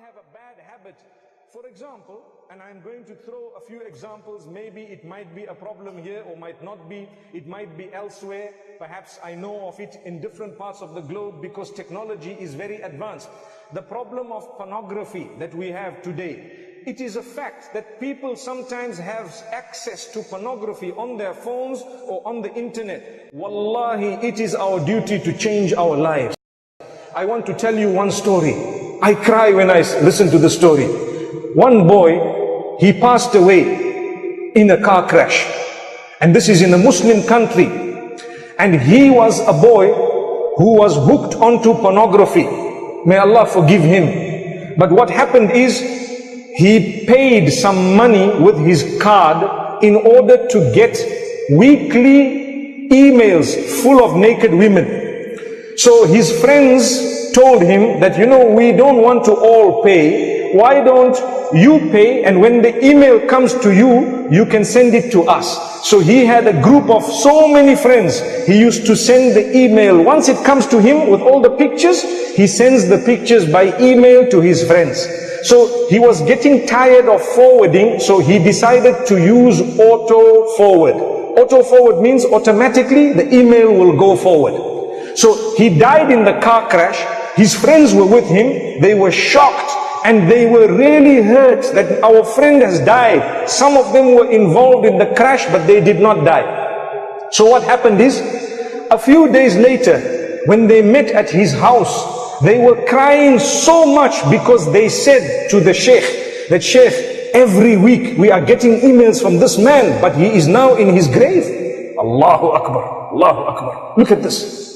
have a bad habit. For example, and I'm going to throw a few examples, maybe it might be a problem here or might not be, it might be elsewhere, perhaps I know of it in different parts of the globe because technology is very advanced. The problem of pornography that we have today, it is a fact that people sometimes have access to pornography on their phones or on the internet. Wallahi, it is our duty to change our lives. I want to tell you one story. I cry when I listen to the story. One boy, he passed away in a car crash. And this is in a Muslim country. And he was a boy who was hooked onto pornography. May Allah forgive him. But what happened is, he paid some money with his card in order to get weekly emails full of naked women. So his friends told him that, we don't want to all pay. Why don't you pay, and when the email comes to you, you can send it to us. So he had a group of so many friends. He used to send the email. Once it comes to him with all the pictures, he sends the pictures by email to his friends. So he was getting tired of forwarding, so he decided to use auto forward. Auto forward means automatically the email will go forward. So he died in the car crash. His friends were with him. They were shocked and they were really hurt that our friend has died. Some of them were involved in the crash, but they did not die. So what happened is, a few days later, when they met at his house, they were crying so much because they said to the sheikh that, "Sheikh, every week we are getting emails from this man, but he is now in his grave." Allahu Akbar, Allahu Akbar. Look at this.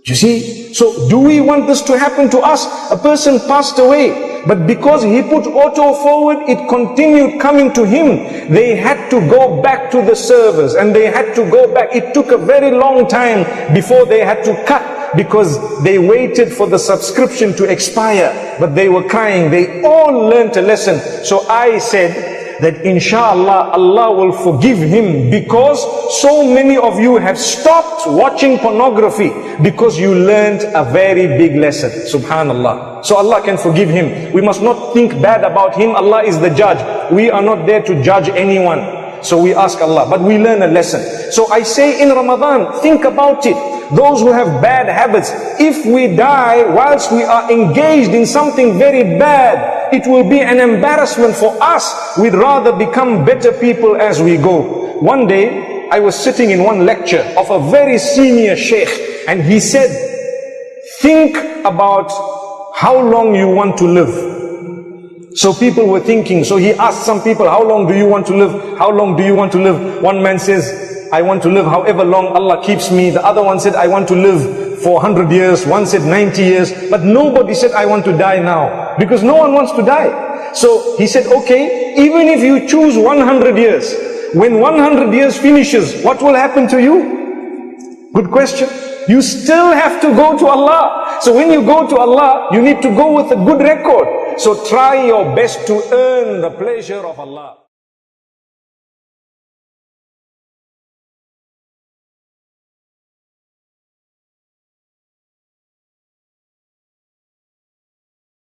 You see? So do we want this to happen to us? A person passed away, but because he put auto forward, it continued coming to him. They had to go back to the servers and they had to go back. It took a very long time before they had to cut, because they waited for the subscription to expire. But they were crying. They all learned a lesson. So I said that inshallah Allah will forgive him, because so many of you have stopped watching pornography because you learned a very big lesson. Subhanallah. So Allah can forgive him. We must not think bad about him. Allah is the judge. We are not there to judge anyone. So we ask Allah, but we learn a lesson. So I say in Ramadan, think about it. Those who have bad habits, if we die whilst we are engaged in something very bad, it will be an embarrassment for us. We'd rather become better people as we go. One day, I was sitting in one lecture of a very senior sheikh, and he said, think about how long you want to live. So people were thinking, so he asked some people, how long do you want to live? How long do you want to live? One man says, I want to live however long Allah keeps me. The other one said, I want to live for 100 years. One said 90 years. But nobody said, I want to die now. Because no one wants to die. So he said, okay, even if you choose 100 years, when 100 years finishes, what will happen to you? Good question. You still have to go to Allah. So when you go to Allah, you need to go with a good record. So try your best to earn the pleasure of Allah.